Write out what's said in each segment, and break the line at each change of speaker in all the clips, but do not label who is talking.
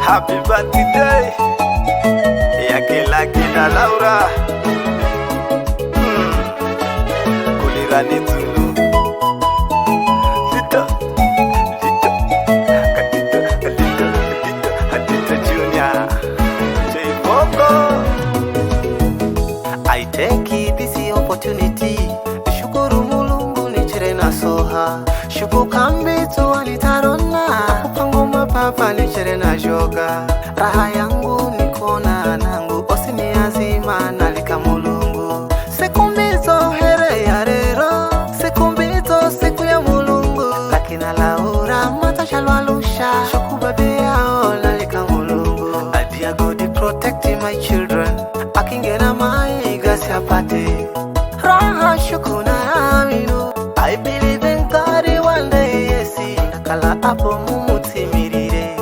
Happy birthday yake Lucky na Laura. Kulirani Zulu Lito Katito Junior J-Boko. I take this opportunity shukuru Mulungu nichere na soha shuku kambi tu alitarona kupango mapapa nichere na joga raha yangu nikona nangu osini azima nalika Mulungu sekumbizo here ya rero sekumbizo siku ya Mulungu Lucky na Laura matashalwalusha shuku baby yao nalika Mulungu adia God protect my children akingena mai gasi apate raha shuku na aminu I believe in God one day yesi nakala hapo mumutimirire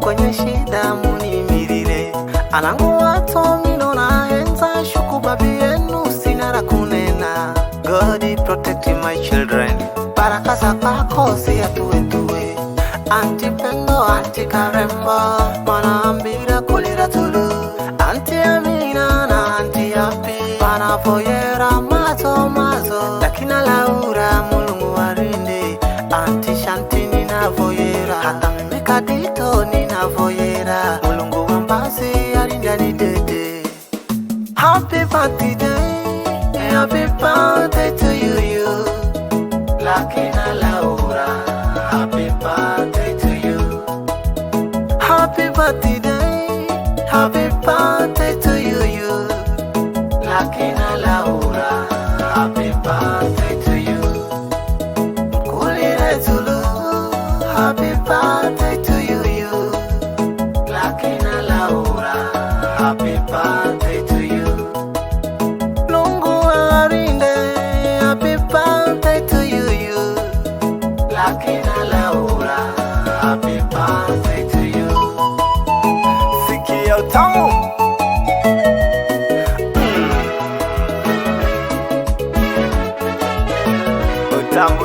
kwenye shida munimirire anangu wato mino na enza shuku babi yenu sinara kunena God protect my children baraka za kwako siya tuwe anti pendo anti karembo manaambira kulira tulu anti amina na anti happy panapoyera mazo Lucky na Laura Mulungu warinde anti shanti ninavoyera hata mimi kadito ninavoyera Mulungu wambazi arinda ni dede. Happy birthday to you Lucky na Laura. Happy birthday to you. Happy birthday to you Lucky na Laura. Happy birthday to you. Kulire Zulu. Happy birthday to you Lucky na Laura. Happy birthday to you. Lungu arinde. Happy birthday to you Lucky na Laura. Happy birthday to you. Sikia utamu. Tamu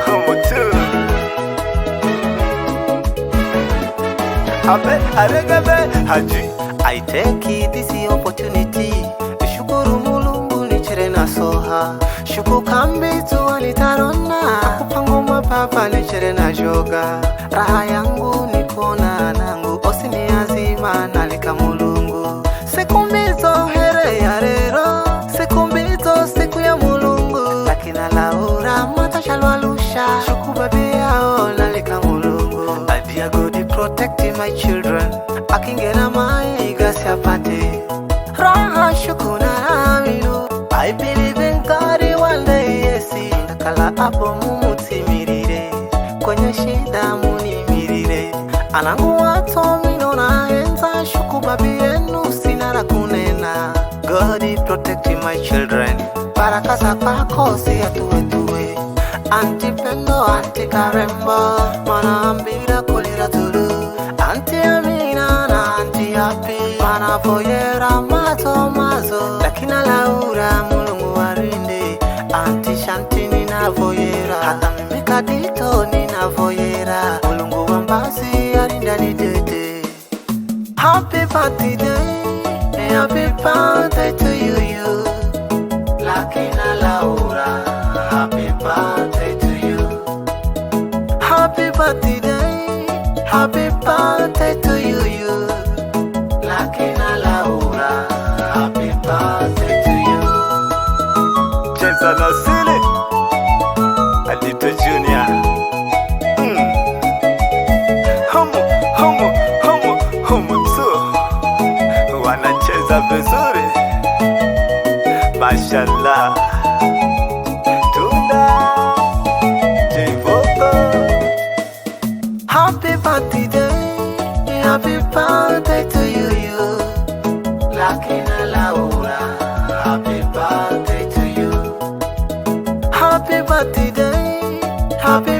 Humu tu Abe aregebe haji. I take this opportunity shukuru Mulungu nichere na soha shuku kambi tu alitarona kupango mapapa nichere na joga raha yangu nikona nangu osini azima nalika Mulungu sekumbizo here ya rero sekumbizo siku ya Mulungu Lucky na Laura matashalwalusha shuku baby yao nalika Mulungu adia God protect my children akingena mai gasi apate raha shuku na aminu I believe in God one day yesi nakala hapo mumutimirire kwenye shida munimirire anangu wato mino na enza shuku babi yenu sinara kunena God protect my children baraka za kwako siya tuwe anti pendo anti karembo manaambira kulira tulu anti amina na anti happy panapoyera mazo Lucky na Laura Mulungu warinde anti shanti ninavoyera hata mimi kadito ninavoyera Mulungu wambazi arinda ni dede. Happy birthday to you Lucky na Laura. Happy birthday to you. Happy birthday to you Lucky na Laura. Happy birthday to you. Cheza na Sili Adito Junior. Humu tu wanacheza vizuri mashallah. Tunda J-Boko. Happy birthday to you Lucky na Laura. Happy birthday to you. Happy